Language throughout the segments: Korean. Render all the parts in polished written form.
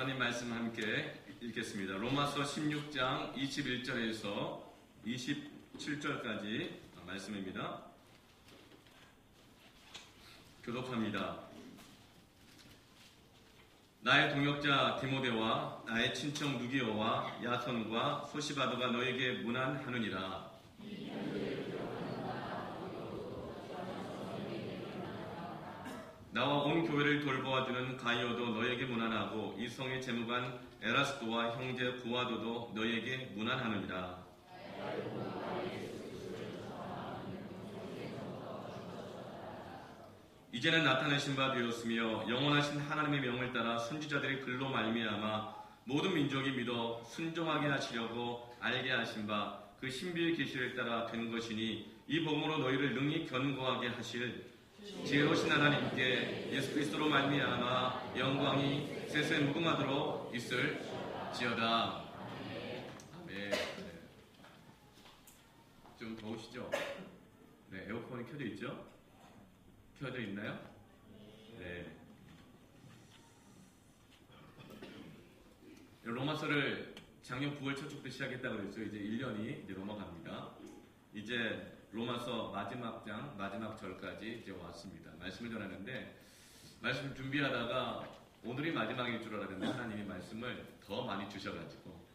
하나님 말씀 함께 읽겠습니다. 로마서 16장 21절에서 27절까지 말씀입니다. 교독합니다. 나의 동역자 디모데와 나의 친척 누기오와 야손과 소시바도가 너에게 문안하느니라. 나와 온 교회를 돌보아주는 가이오도 너에게 문안하고 이성의 재무관 에라스도와 형제 구아도도 너에게 문안하느니라. 이제는 나타내신 바 되었으며 영원하신 하나님의 명을 따라 선지자들의 글로 말미암아 모든 민족이 믿어 순종하게 하시려고 알게 하신 바 그 신비의 계시를 따라 된 것이니 이 복음으로 너희를 능히 견고하게 하실 지혜로우신 하나님께 예수 그리스도로 말미암아 영광이 세세 무궁하도록 있을지어다. 아멘. 좀 더우시죠? 네, 에어컨이 켜져 있죠? 켜져 있나요? 네. 로마서를 작년 9월 초부터 시작했다고 그랬죠. 이제 1년이 이제 넘어갑니다. 이제 로마서 마지막 장, 마지막 절까지 이제 왔습니다. 말씀을 전하는데, 말씀을 준비하다가 오늘이 마지막일 줄 알았는데 하나님이 말씀을 더 많이 주셔가지고,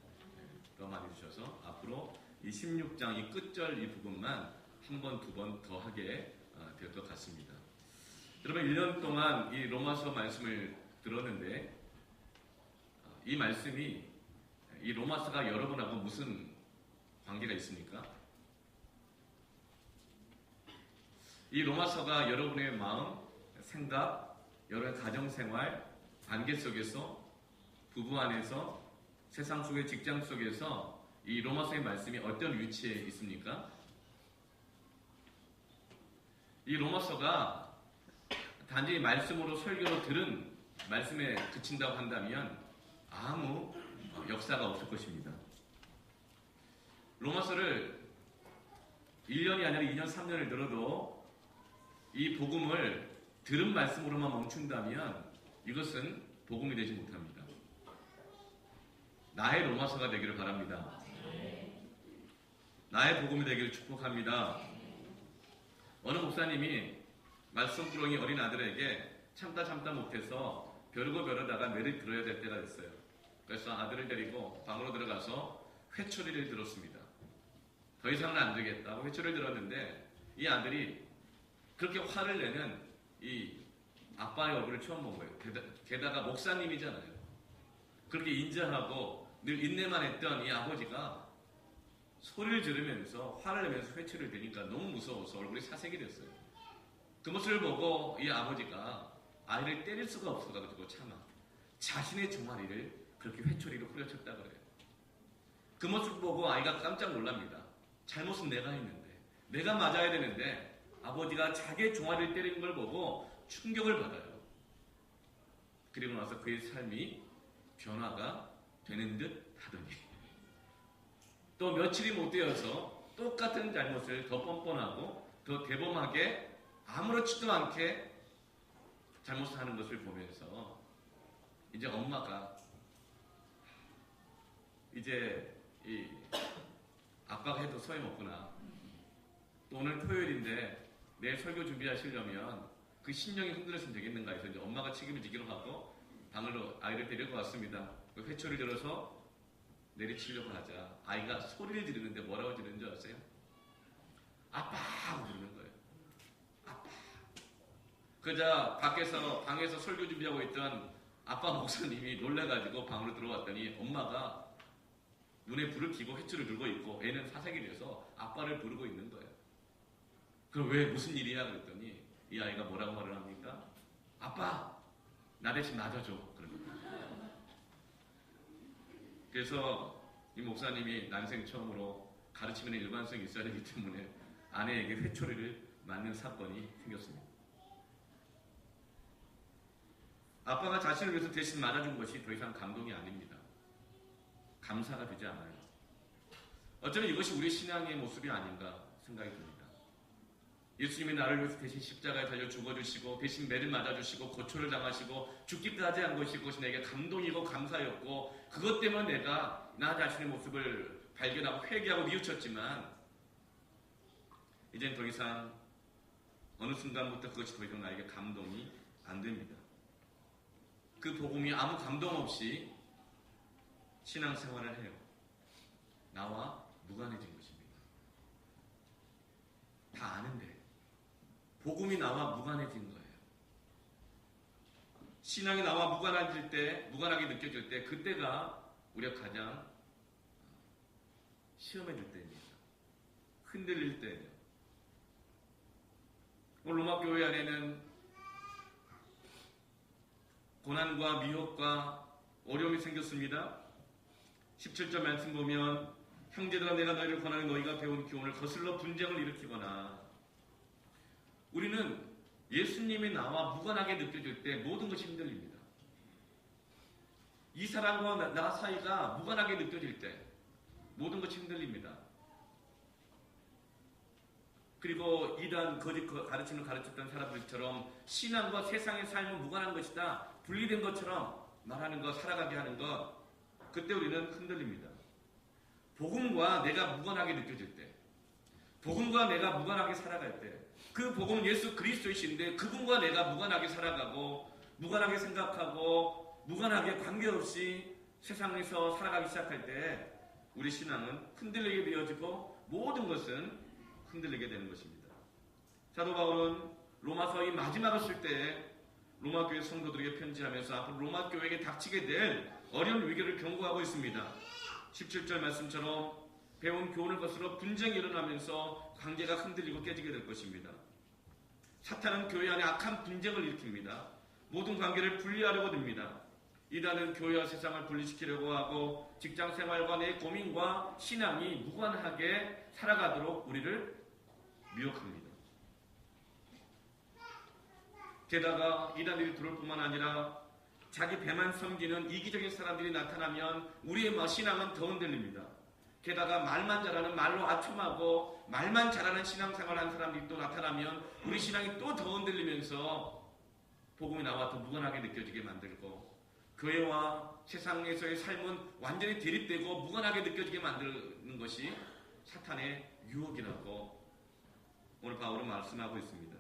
더 많이 주셔서 앞으로 이 16장 이 끝절 이 부분만 한 번, 두 번 더 하게 될 것 같습니다. 여러분 1년 동안 이 로마서 말씀을 들었는데, 이 말씀이 이 로마서가 여러분하고 무슨 관계가 있습니까? 이 로마서가 여러분의 마음, 생각, 여러분의 가정생활, 관계 속에서, 부부 안에서, 세상 속의 직장 속에서 이 로마서의 말씀이 어떤 위치에 있습니까? 이 로마서가 단지 말씀으로 설교로 들은 말씀에 그친다고 한다면 아무 역사가 없을 것입니다. 로마서를 1년이 아니라 2년, 3년을 들어도 이 복음을 들은 말씀으로만 멈춘다면 이것은 복음이 되지 못합니다. 나의 로마서가 되기를 바랍니다. 나의 복음이 되기를 축복합니다. 어느 목사님이 말썽꾸러기 어린 아들에게 참다 못해서 벼르다가 매를 들어야 될 때가 됐어요. 그래서 아들을 데리고 방으로 들어가서 회초리를 들었습니다. 더 이상은 안 되겠다고 회초리를 들었는데 이 아들이 그렇게 화를 내는 이 아빠의 얼굴을 처음 본 거예요. 게다가 목사님이잖아요. 그렇게 인자하고 늘 인내만 했던 이 아버지가 소리를 지르면서 화를 내면서 회초리를 드니까 너무 무서워서 얼굴이 사색이 됐어요. 그 모습을 보고 이 아버지가 아이를 때릴 수가 없어가지고 차마 자신의 종아리를 그렇게 회초리로 후려쳤다 그래요. 그 모습을 보고 아이가 깜짝 놀랍니다. 잘못은 내가 했는데, 내가 맞아야 되는데 아버지가 자기의 종아리를 때리는 걸 보고 충격을 받아요. 그리고 나서 그의 삶이 변화가 되는 듯 하더니 또 며칠이 못 되어서 똑같은 잘못을 더 뻔뻔하고 더 대범하게 아무렇지도 않게 잘못을 하는 것을 보면서 이제 엄마가 이제 이 아빠가 해도 소용없구나. 또 오늘 토요일인데 내일 설교 준비하시려면 그 신령이 흔들렸으면 되겠는가 해서 이제 엄마가 책임을 지기로 하고 방으로 아이를 데리고 왔습니다. 그 회초리를 들어서 내리치려고 하자 아이가 소리를 지르는데 뭐라고 지르는 줄 아세요? 아빠! 하고 지르는 거예요. 아빠. 그러자 방에서 설교 준비하고 있던 아빠 목사님이 놀래가지고 방으로 들어왔더니 엄마가 눈에 불을 켜고 회초리를 들고 있고 애는 사색이 돼서 아빠를 부르고 있는 거예요. 그럼 왜 무슨 일이야? 그랬더니 이 아이가 뭐라고 말을 합니까? 아빠! 나 대신 맞아줘. 그럽니다. 그래서 이 목사님이 난생 처음으로 가르치면 일관성이 있어야 되기 때문에 아내에게 회초리를 맞는 사건이 생겼습니다. 아빠가 자신을 위해서 대신 맞아준 것이 더 이상 감동이 아닙니다. 감사가 되지 않아요. 어쩌면 이것이 우리 신앙의 모습이 아닌가 생각이 듭니다. 예수님이 나를 위해서 대신 십자가에 달려 죽어주시고 대신 매를 맞아주시고 고초를 당하시고 죽기까지 한 것이 그것이 내게 감동이고 감사였고 그것 때문에 내가 나 자신의 모습을 발견하고 회개하고 뉘우쳤지만 이젠 더 이상 어느 순간부터 그것이 더 이상 나에게 감동이 안 됩니다. 그 복음이 아무 감동 없이 신앙생활을 해요. 나와 무관해진 것입니다. 다 아는데 복음이 나와 무관해진 거예요. 신앙이 나와 무관하게 느껴질 때 그때가 우리가 가장 시험해질 때입니다. 흔들릴 때예요. 오늘 로마 교회 안에는 고난과 미혹과 어려움이 생겼습니다. 17절 말씀 보면 형제들아 내가 너희를 권하는 너희가 배운 교훈을 거슬러 분쟁을 일으키거나 우리는 예수님이 나와 무관하게 느껴질 때 모든 것이 흔들립니다. 이 사람과 나 사이가 무관하게 느껴질 때 모든 것이 흔들립니다. 그리고 이단 거짓 가르쳤던 사람들처럼 신앙과 세상의 삶은 무관한 것이다. 분리된 것처럼 말하는 것, 살아가게 하는 것 그때 우리는 흔들립니다. 복음과 내가 무관하게 느껴질 때 복음과 내가 무관하게 살아갈 때 그 복음은 예수 그리스도이신데 그분과 내가 무관하게 살아가고 무관하게 생각하고 무관하게 관계없이 세상에서 살아가기 시작할 때 우리 신앙은 흔들리게 되어지고 모든 것은 흔들리게 되는 것입니다. 사도 바울은 로마서 이 마지막을 쓸 때 로마 교회 성도들에게 편지하면서 앞으로 로마 교회에게 닥치게 될 어려운 위기를 경고하고 있습니다. 17절 말씀처럼 배운 교훈을 거슬러 분쟁이 일어나면서 관계가 흔들리고 깨지게 될 것입니다. 사탄은 교회 안에 악한 분쟁을 일으킵니다. 모든 관계를 분리하려고 듭니다. 이단은 교회와 세상을 분리시키려고 하고 직장생활과 내 고민과 신앙이 무관하게 살아가도록 우리를 미혹합니다. 게다가 이단들이 들어올 뿐만 아니라 자기 배만 섬기는 이기적인 사람들이 나타나면 우리의 신앙은 더 흔들립니다. 게다가 말만 잘하는 말로 아첨하고 말만 잘하는 신앙생활하는 사람들이 또 나타나면 우리 신앙이 또 더 흔들리면서 복음이 나와 더 무관하게 느껴지게 만들고 교회와 세상에서의 삶은 완전히 대립되고 무관하게 느껴지게 만드는 것이 사탄의 유혹이라고 오늘 바울은 말씀하고 있습니다.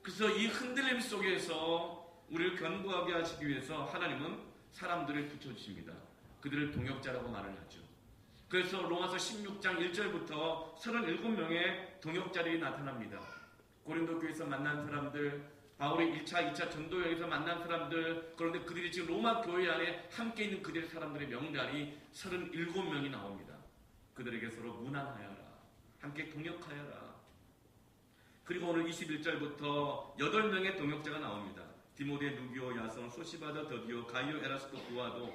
그래서 이 흔들림 속에서 우리를 견고하게 하시기 위해서 하나님은 사람들을 붙여주십니다. 그들을 동역자라고 말을 하죠. 그래서 로마서 16장 1절부터 37명의 동역자들이 나타납니다. 고린도 교회에서 만난 사람들, 바울의 1차, 2차 전도여행에서 만난 사람들, 그런데 그들이 지금 로마 교회 안에 함께 있는 그들의 사람들의 명단이 37명이 나옵니다. 그들에게 서로 문안하여라. 함께 동역하여라. 그리고 오늘 21절부터 8명의 동역자가 나옵니다. 디모데, 누기오, 야손, 소시바다, 더디오, 가이오, 에라스토, 구아도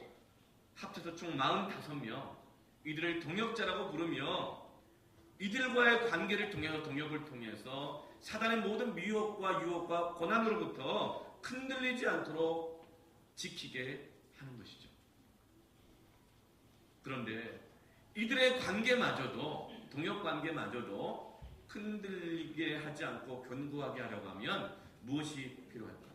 합쳐서 총 45명 이들을 동역자라고 부르며 이들과의 관계를 통해서 동역을 통해서 사단의 모든 미혹과 유혹과 고난으로부터 흔들리지 않도록 지키게 하는 것이죠. 그런데 이들의 관계마저도 동역 관계마저도 흔들리게 하지 않고 견고하게 하려고 하면 무엇이 필요할까요?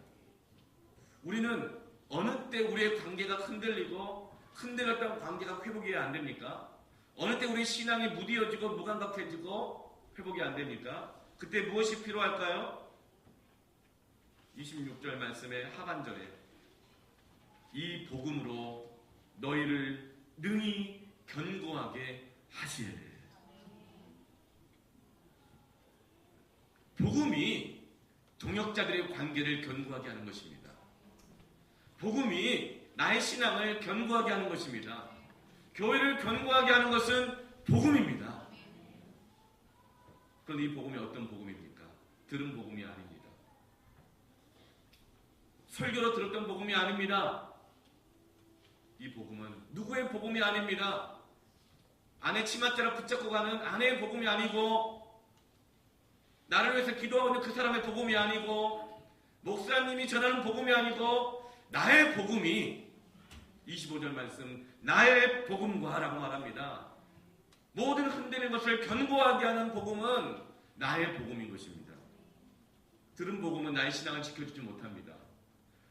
우리는 어느 때 우리의 관계가 흔들리고 흔들렸던 관계가 회복이 안 됩니까? 어느 때 우리 신앙이 무디어지고 무감각해지고 회복이 안 됩니까? 그때 무엇이 필요할까요? 26절 말씀의 하반절에 이 복음으로 너희를 능히 견고하게 하시되 복음이 동역자들의 관계를 견고하게 하는 것입니다. 복음이 나의 신앙을 견고하게 하는 것입니다. 교회를 견고하게 하는 것은 복음입니다. 그런데 이 복음이 어떤 복음입니까? 들은 복음이 아닙니다. 설교로 들었던 복음이 아닙니다. 이 복음은 누구의 복음이 아닙니다. 아내 치맛자락 붙잡고 가는 아내의 복음이 아니고 나를 위해서 기도하고 있는 그 사람의 복음이 아니고 목사님이 전하는 복음이 아니고 나의 복음이 25절 말씀 나의 복음과 라고 말합니다. 모든 흔들리는 것을 견고하게 하는 복음은 나의 복음인 것입니다. 들은 복음은 나의 신앙을 지켜주지 못합니다.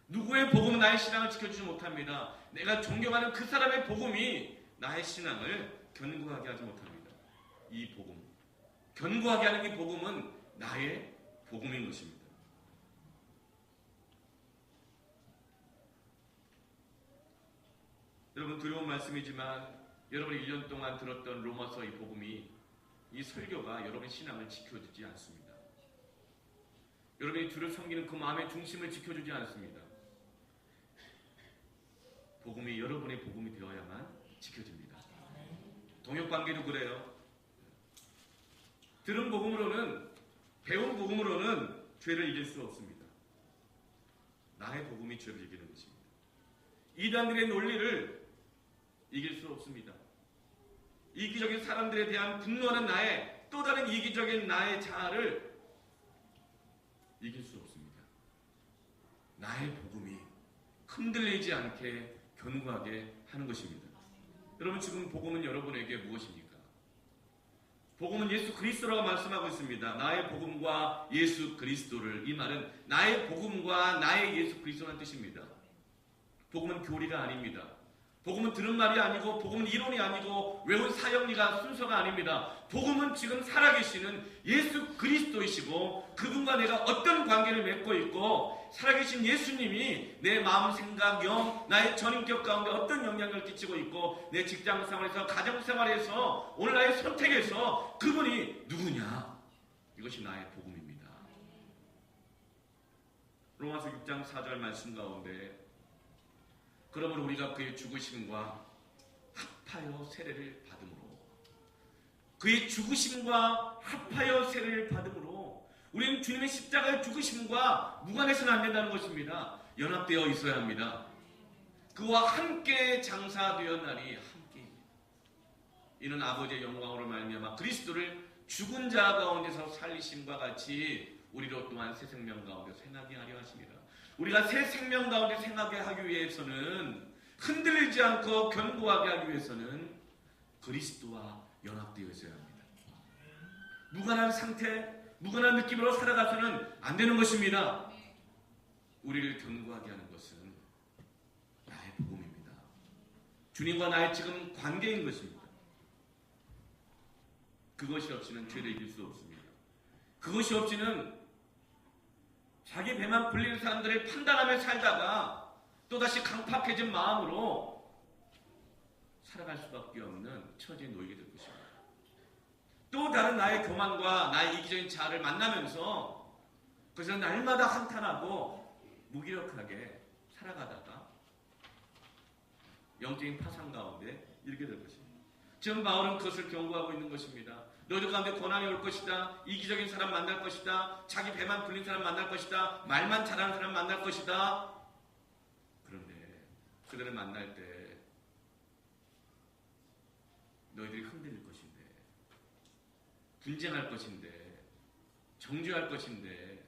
누구의 복음은 나의 신앙을 지켜주지 못합니다. 내가 존경하는 그 사람의 복음이 나의 신앙을 견고하게 하지 못합니다. 이 복음, 견고하게 하는 이 복음은 나의 복음인 것입니다. 여러분, 두려운 말씀이지만 여러분이 1년 동안 들었던 로마서 이 복음이, 이 설교가 여러분의 신앙을 지켜주지 않습니다. 여러분이 주를 섬기는 그 마음의 중심을 지켜주지 않습니다. 복음이 여러분의 복음이 되어야만 지켜집니다. 동역관계도 그래요. 들은 복음으로는, 배운 복음으로는 죄를 이길 수 없습니다. 나의 복음이 죄를 이기는 것입니다. 이단들의 논리를 이길 수 없습니다. 이기적인 사람들에 대한 분노하는 나의, 또 다른 이기적인 나의 자아를 이길 수 없습니다. 나의 복음이 흔들리지 않게 견고하게 하는 것입니다. 여러분, 지금 복음은 여러분에게 무엇입니까? 복음은 예수 그리스도라고 말씀하고 있습니다. 나의 복음과 예수 그리스도를, 이 말은 나의 복음과 나의 예수 그리스도라는 뜻입니다. 복음은 교리가 아닙니다. 복음은 들은 말이 아니고, 복음은 이론이 아니고, 외운 사형리가 순서가 아닙니다. 복음은 지금 살아계시는 예수 그리스도이시고, 그분과 내가 어떤 관계를 맺고 있고, 살아계신 예수님이 내 마음, 생각, 영, 나의 전인격 가운데 어떤 영향을 끼치고 있고, 내 직장생활에서, 가정생활에서, 오늘 나의 선택에서 그분이 누구냐, 이것이 나의 복음입니다. 로마서 6장 4절 말씀 가운데, 그러므로 우리가 그의 죽으심과 합하여 세례를 받음으로, 그의 죽으심과 합하여 세례를 받음으로 우리는 주님의 십자가의 죽으심과 무관해서는 안 된다는 것입니다. 연합되어 있어야 합니다. 그와 함께 장사되었나니 함께입니다. 이는 아버지의 영광으로 말미암아 그리스도를 죽은 자 가운데서 살리심과 같이 우리로 또한 새 생명 가운데 생하게 하려 하십니다. 우리가 새 생명 가운데 생하게 하기 위해서는, 흔들리지 않고 견고하게 하기 위해서는 그리스도와 연합되어 있어야 합니다. 무관한 상태, 무관한 느낌으로 살아가서는 안 되는 것입니다. 우리를 견고하게 하는 것은 나의 복음입니다. 주님과 나의 지금 관계인 것입니다. 그것이 없이는 죄를 이길 수 없습니다. 그것이 없이는 자기 배만 불리는 사람들을 판단하며 살다가 또다시 강팍해진 마음으로 살아갈 수밖에 없는 처지에 놓이게 될 것입니다. 또 다른 나의 교만과 나의 이기적인 자아를 만나면서 그래서 날마다 한탄하고 무기력하게 살아가다가 영적인 파산 가운데 이르게 될 것입니다. 지금 바울은 그것을 경고하고 있는 것입니다. 너희들 가운데 고난이 올 것이다. 이기적인 사람 만날 것이다. 자기 배만 불린 사람 만날 것이다. 말만 잘하는 사람 만날 것이다. 그런데 그들을 만날 때 너희들이 흔들릴 것인데, 분쟁할 것인데, 정죄할 것인데,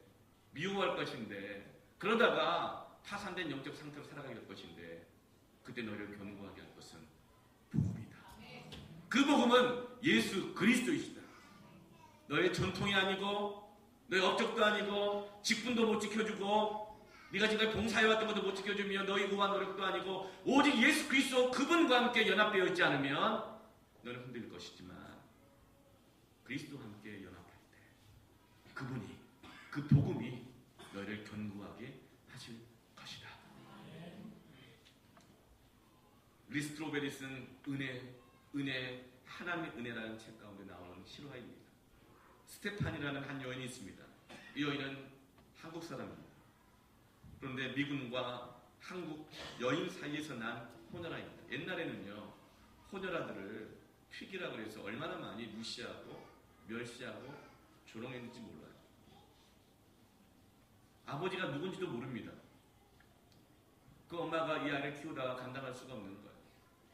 미워할 것인데, 그러다가 파산된 영적 상태로 살아가게 될 것인데, 그때 너희를 견고하게 할 것은 복음이다. 그 복음은 예수 그리스도이시다. 너의 전통이 아니고, 너의 업적도 아니고, 직분도 못 지켜주고, 네가 지금까지 봉사해왔던 것도 못 지켜주며, 너의 우한 노력도 아니고, 오직 예수 그리스도 그분과 함께 연합되어 있지 않으면 너는 흔들릴 것이지만, 그리스도와 함께 연합할 때 그분이, 그 복음이 너희를 견고하게 하실 것이다. 리스트로베리 쓴 은혜, 하나님의 은혜라는 책 가운데 나오는 실화입니다. 스테판이라는 한 여인이 있습니다. 이 여인은 한국 사람입니다. 그런데 미군과 한국 여인 사이에서 난 호녀라입니다. 옛날에는요, 호녀라들을 퀴기라고 해서 얼마나 많이 무시하고 멸시하고 조롱했는지 몰라요. 아버지가 누군지도 모릅니다. 그 엄마가 이 아이를 키우다가 감당할 수가 없는 거예요.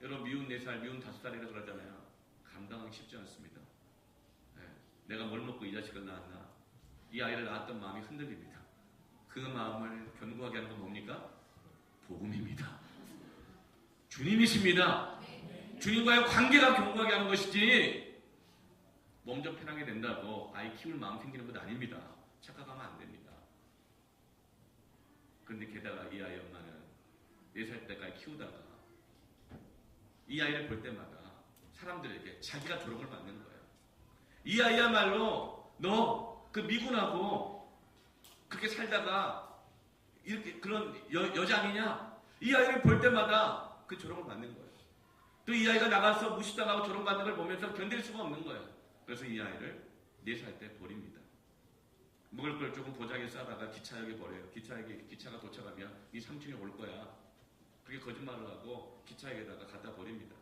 여러분, 미운 4살, 미운 5살이라고 그러잖아요. 감당하기 쉽지 않습니다. 네. 내가 뭘 먹고 이 자식을 낳았나? 이 아이를 낳았던 마음이 흔들립니다. 그 마음을 견고하게 하는 건 뭡니까? 복음입니다. 주님이십니다. 주님과의 관계가 견고하게 하는 것이지, 몸 좀 편하게 된다고 아이 키울 마음 생기는 것 아닙니다. 착각하면 안 됩니다. 그런데 게다가 이 아이 엄마는 4살 때까지 키우다가 이 아이를 볼 때마다 사람들에게 자기가 조롱을 받는 거예요. 이 아이야말로 너 그 미군하고 그렇게 살다가 이렇게 그런 여자 아니냐? 이 아이를 볼 때마다 그 조롱을 받는 거예요. 또 이 아이가 나가서 무시당하고 조롱받는 걸 보면서 견딜 수가 없는 거예요. 그래서 이 아이를 4살 때 버립니다. 먹을 걸 조금 도장에 싸다가 기차역에 버려요. 기차가 도착하면 이 삼촌이 올 거야. 그렇게 거짓말을 하고 기차역에다가 갖다 버립니다.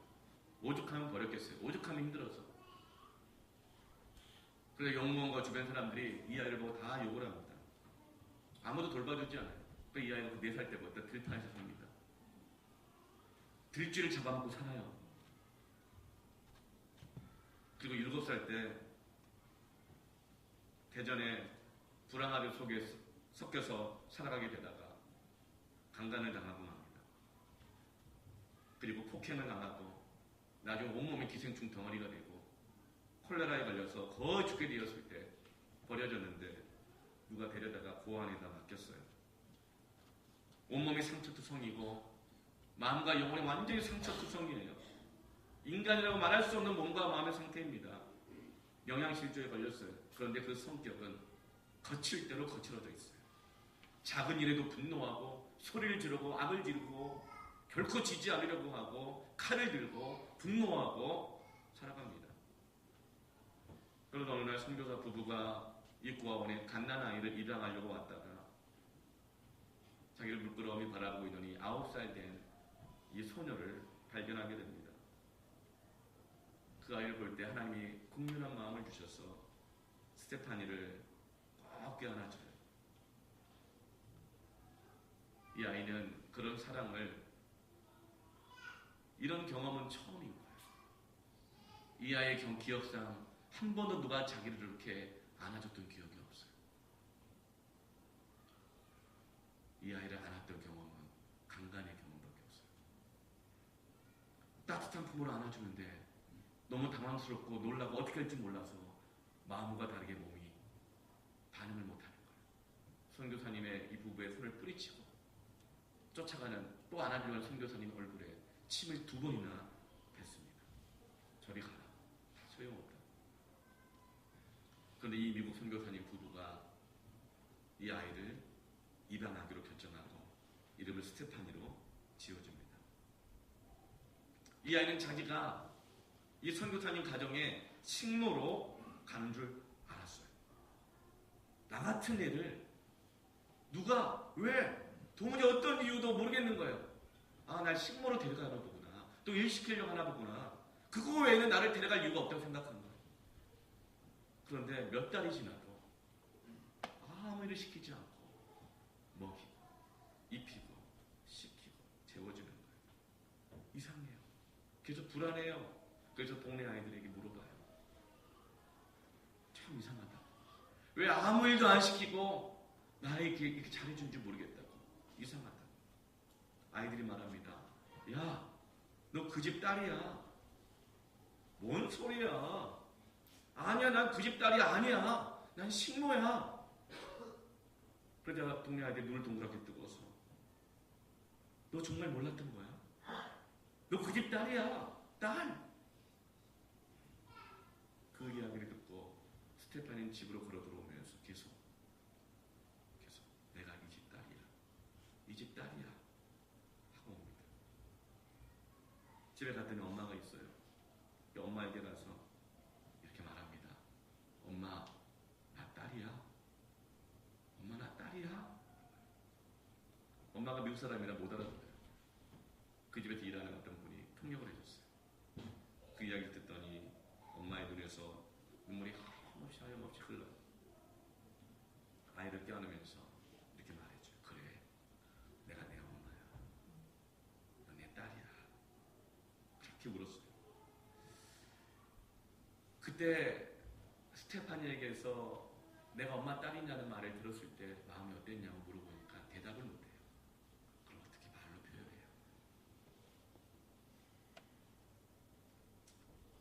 오죽하면 버렸겠어요. 오죽하면 힘들어서. 그래서 영무원과 주변 사람들이 이 아이를 보고 다 욕을 합니다. 아무도 돌봐주지 않아요. 그 이 아이가 4살 때부터 들판에서 삽니다. 들쥐를 잡아먹고 살아요. 그리고 7살 때 대전의 불황아들 속에 섞여서 살아가게 되다가 강간을 당하고 맙니다. 그리고 폭행을 당하고 나중에 온몸이 기생충 덩어리가 되고 콜레라에 걸려서 거의 죽게 되었을 때 버려졌는데 누가 데려다가 고아원에다 맡겼어요. 온몸이 상처투성이고 마음과 영혼이 완전히 상처투성이에요. 인간이라고 말할 수 없는 몸과 마음의 상태입니다. 영양실조에 걸렸어요. 그런데 그 성격은 거칠 대로 거칠어져 있어요. 작은 일에도 분노하고 소리를 지르고 악을 지르고 결코 지지 않으려고 하고 칼을 들고 분노하고 살아갑니다. 그러던 어느 날 선교사 부부가 이 고아원에 갓난아이를 입양하려고 왔다가 자기를 물끄러미 바라보고 있더니 9살 된 이 소녀를 발견하게 됩니다. 그 아이를 볼 때 하나님이 국률한 마음을 주셔서 스테파니를 꼭 껴안아줘요. 이 아이는 그런 사랑을, 이런 경험은 처음인 거예요. 이 아이의 기억상 한 번도 누가 자기를 이렇게 안아줬던 기억이 없어요. 이 아이를 안았던 경험은 강간의 경험밖에 없어요. 따뜻한 품으로 안아주는데 너무 당황스럽고 놀라고 어떻게 할지 몰라서 마음과 다르게 몸이 반응을 못하는 거예요. 선교사님의 이 부부의 손을 뿌리치고 쫓아가는, 또 안아주려는 선교사님 얼굴에 침을 2번이나 뱉습니다. 저리 가라. 소용없다. 그런데 이 미국 선교사님 부부가 이 아이를 입양하기로 결정하고 이름을 스테파니로 지어줍니다. 이 아이는 자기가 이 선교사님 가정에 식모로 가는 줄 알았어요. 나 같은 애를 누가 왜 도무지 어떤 이유도 모르겠는 거예요. 아, 날 식모로 데려가나 보구나. 또 일시키려고 하나 보구나. 그거 외에는 나를 데려갈 이유가 없다고 생각한 거예요. 그런데 몇 달이 지나도 아무 일을 시키지 않고 먹이고 입히고 씻기고 재워주는 거예요. 이상해요. 그래서 불안해요. 그래서 동네 아이들에게 물어봐요. 참 이상하다. 왜 아무 일도 안 시키고 나에게 이렇게 잘해준지 모르겠다고. 이상하다. 아이들이 말합니다. 야, 너 그 집 딸이야. 뭔 소리야. 아니야, 난 그 집 딸이 아니야. 난 식모야. 그러자 동네 아이들이 눈을 동그랗게 뜨고서 너 정말 몰랐던 거야? 너 그 집 딸이야. 딸. 그 이야기를 듣고 스테파니는 집으로 걸어 들어오면서 계속 내가 이 집 딸이야. 이 집 딸이야. 하고 옵니다. 집에 갔더니 엄마가 있어요. 엄마에게 가서 이렇게 말합니다. 엄마, 나 딸이야. 엄마, 나 딸이야. 엄마가 미국 사람이라 못 알아들어요. 그 집에서 일하는 어떤 분이 통역을 해줬어요. 그 이야기를 듣더니 엄마의 눈에서 눈물이 하염없이 흘러요. 아이를 껴안으면서 이렇게 말해줘요. 그래, 내가 내 엄마야. 너 내 딸이야. 그렇게 울었어요. 그때 스테파니에게서 내가 엄마 딸이냐는 말을 들었을 때 마음이 어땠냐고 물어보니까 대답을 못해요. 그럼 어떻게 말로 표현해요?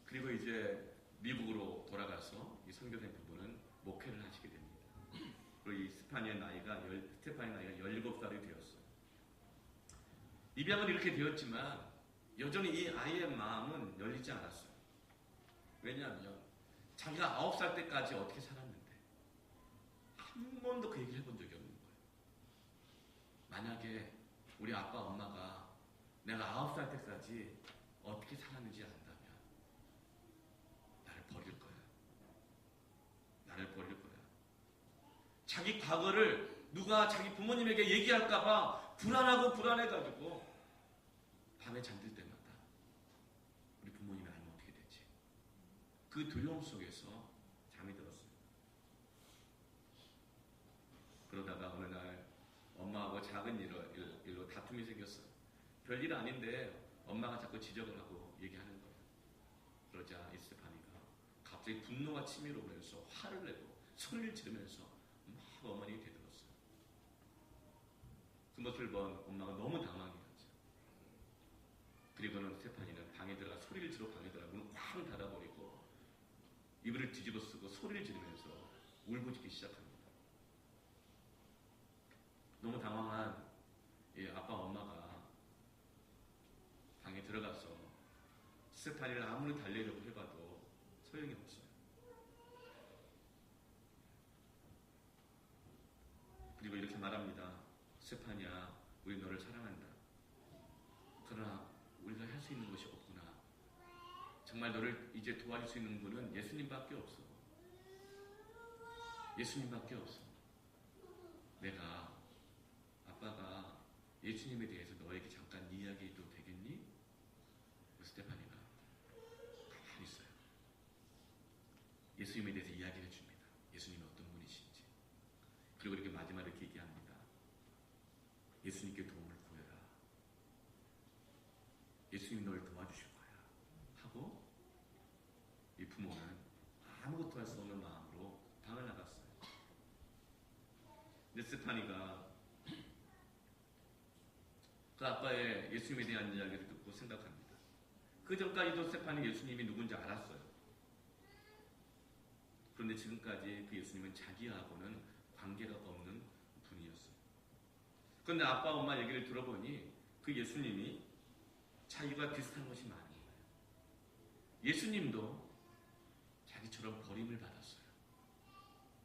그리고 이제 미국으로 돌아가서 이 선교사님 부부는 목회를 하시게 됩니다. 그리고 이 스테파니의 나이가 17살이 되었어요. 입양은 이렇게 되었지만 여전히 이 아이의 마음은 열리지 않았어요. 왜냐하면 자기가 9살 때까지 어떻게 살았는데 한 번도 그 얘기를 해본 적이 없는 거예요. 만약에 우리 아빠 엄마가 내가 9살 때까지 어떻게 살았는지 안다면 나를 버릴 거야. 나를 버릴 거야. 자기 과거를 누가 자기 부모님에게 얘기할까봐 불안해가지고 밤에 잠들 때마다 우리 부모님이 알면 어떻게 되지? 그 두려움 속에서 잠이 들었어요. 그러다가 어느 날 엄마하고 작은 일로 다툼이 생겼어요. 별일 아닌데 엄마가 자꾸 지적을 하고 얘기하는 거예요. 그러자 이 스테파니가 갑자기 분노가 치밀어 오면서 화를 내고 소리를 지르면서 막 어머니를 되들었어요. 그 모습을 본 엄마가 너무 당황해요. 그리고는 스테파니는 방에 들어가 소리를 지르고 방에 들어가 문을 쾅 닫아버리고 이불을 뒤집어 쓰고 소리를 지르면서 울부짖기 시작합니다. 너무 당황한 이 아빠 엄마가 방에 들어가서 스테파니를 아무리 달래려고 해봐도 소용이 없어요. 그리고 이렇게 말합니다. 스테파니야, 우리 너를 사랑한다. 그러나 우리가 할 수 있는 것이 없구나. 정말 너를 이제 도와줄 수 있는 분은 예수님밖에 없어. 예수님밖에 없어. 내가 아빠가 예수님에 대해서 너에게 잠깐 이야기해도 되겠니? 스테파니가 가만히 있어요. 예수님에 대해서 이야기해 줍니다. 예수님이 어떤 분이신지. 그리고 이렇게 마지막에 이렇게 얘기합니다. 예수님께 도움을 구해라. 예수님이 너를 도와주실 거야. 하고 이 부모는 아무것도 할 수 없는 마음으로 방을 나갔어요. 근데 스테파니가 그 아빠의 예수님에 대한 이야기를 듣고 생각합니다. 그 전까지도 스테파니 예수님이 누군지 알았어요. 그런데 지금까지 그 예수님은 자기하고는 관계가 없는 분이었어요. 그런데 아빠 엄마 얘기를 들어보니 그 예수님이 자기가 비슷한 것이 많은 거예요. 예수님도 자기처럼 버림을 받았어요.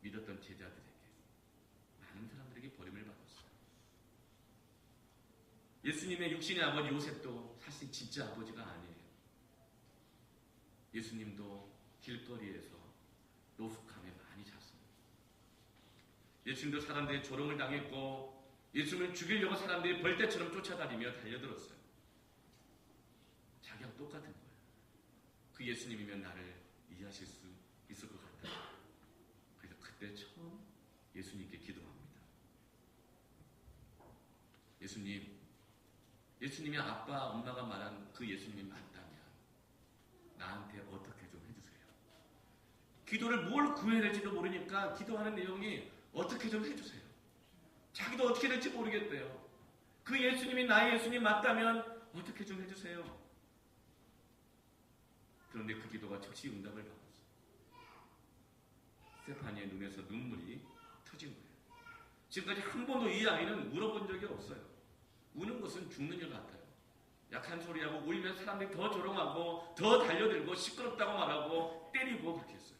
믿었던 제자들에게, 많은 사람들에게 버림을 받았어요. 예수님의 육신의 아버지 요셉도 사실 진짜 아버지가 아니에요. 예수님도 길거리에서 노숙함에 많이 잤어요. 예수님도 사람들의 조롱을 당했고 예수님을 죽이려고 사람들이 벌떼처럼 쫓아다니며 달려들었어요. 자기하고 똑같은 거예요. 그 예수님이면 나를 이해하실 수 있을 것 같다. 그래서 그때 처음 예수님께 기도합니다. 예수님이 아빠, 엄마가 말한 그 예수님이 맞다면 나한테 어떻게 좀 해주세요. 기도를 뭘 구해야 될지도 모르니까 기도하는 내용이 어떻게 좀 해주세요. 자기도 어떻게 될지 모르겠대요. 그 예수님이 나의 예수님 맞다면 어떻게 좀 해주세요. 그런데 그 기도가 즉시 응답을 받았어요. 스테파니의 눈에서 눈물이 터진 거예요. 지금까지 한 번도 이 아이는 울어본 적이 없어요. 우는 것은 죽는 일 같아요. 약한 소리하고 울면 사람들이 더 조롱하고 더 달려들고 시끄럽다고 말하고 때리고 그렇게 했어요.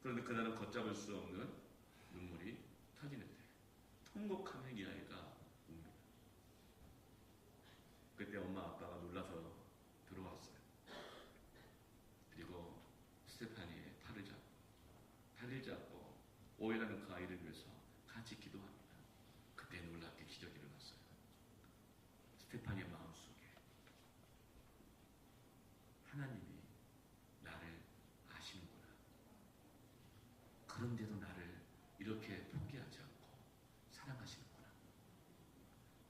그런데 그날은 걷잡을 수 없는 눈물이 터지는데 통곡하며 이 아이가 웁니다. 그때 엄마 아빠가 놀라서 들어왔어요. 그리고 스테파니의 팔을 잡고 오해라는 그 아이를 위해서 같이 기도합니다. 그때 놀랍게 기적이 일어났어요. 스테파니의 마음속에 하나님이 나를 아시는구나. 그런데도 나를 이렇게 포기하지 않고 사랑하시는구나.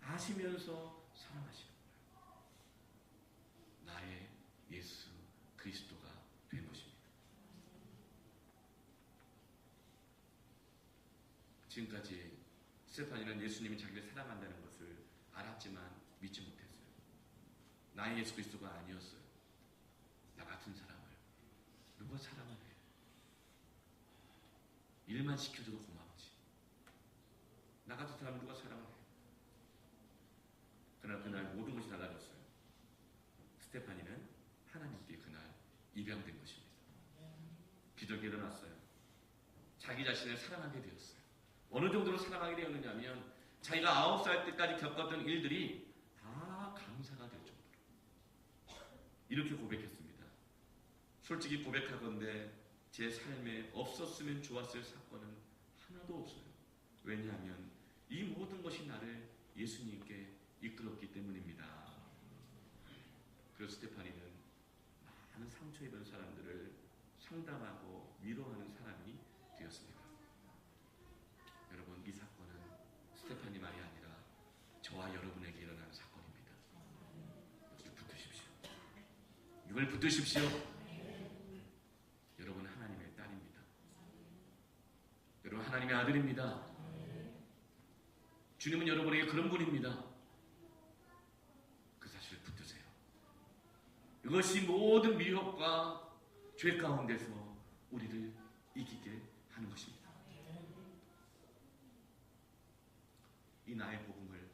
아시면서 사랑하시는구나. 나의 예수 그리스도가 된 것입니다. 지금까지 스테파니는 예수님이 자기를 사랑한다는 것을 알았지만 믿지 못했어요. 나의 예수 그리스도가 아니었어요. 나 같은 사람을 누가 사랑을 해? 일만 시켜줘도 고맙지. 나 같은 사람을 누가 사랑을 해? 그러나 그날 모든 것이 달라졌어요. 스테파니는 하나님께 그날 입양된 것입니다. 기적이 일어났어요. 자기 자신을 사랑하게 되었어요. 어느 정도로 사랑하게 되었느냐면 자기가 9살 때까지 겪었던 일들이 다 감사가 될 정도로 이렇게 고백했습니다. 솔직히 고백하건대 제 삶에 없었으면 좋았을 사건은 하나도 없어요. 왜냐하면 이 모든 것이 나를 예수님께 이끌었기 때문입니다. 그래서 스테파니는 많은 상처 입은 사람들을 상담하고 위로하는 사람이 되었습니다. 여러분, 이 사건은 스테파니만이 아니라 저와 여러분에게 일어난 사건입니다. 여기 붙으십시오. 이걸 붙으십시오. 여러분 하나님의 딸입니다. 여러분 하나님의 아들입니다. 주님은 여러분에게 그런 분입니다. 그 사실을 붙드세요. 이것이 모든 미혹과 죄 가운데서 우리를 이기게 하는 것입니다. 이 나의 복음을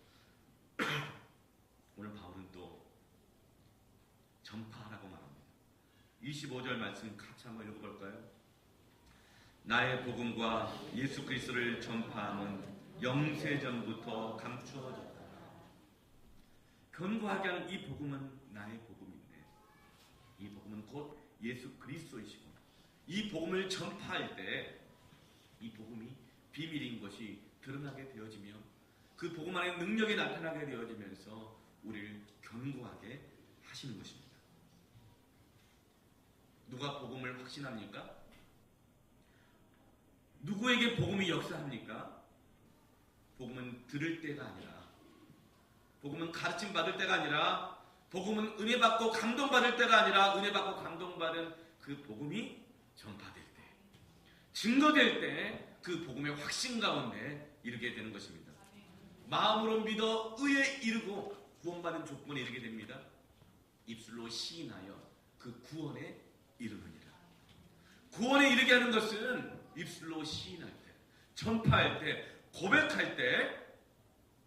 오늘 바울은 또 전파하라고 말합니다. 25절 말씀 같이 한번 읽어볼까요? 나의 복음과 예수 그리스도를 전파함은 영세전부터 감추어졌다. 견고하게 하는 이 복음은 나의 복음인데 이 복음은 곧 예수 그리스도이시고 이 복음을 전파할 때 이 복음이 비밀인 것이 드러나게 되어지며 그 복음 안에 능력이 나타나게 되어지면서 우리를 견고하게 하시는 것입니다. 누가 복음을 확신합니까? 누구에게 복음이 역사합니까? 복음은 들을 때가 아니라, 복음은 가르침 받을 때가 아니라, 복음은 은혜 받고 감동받을 때가 아니라 은혜 받고 감동받은 그 복음이 전파될 때, 증거될 때 그 복음의 확신 가운데 이르게 되는 것입니다. 마음으로 믿어 의에 이르고 구원받은 조건에 이르게 됩니다. 입술로 시인하여 그 구원에 이르느니라. 구원에 이르게 하는 것은 입술로 시인할 때, 전파할 때, 고백할 때,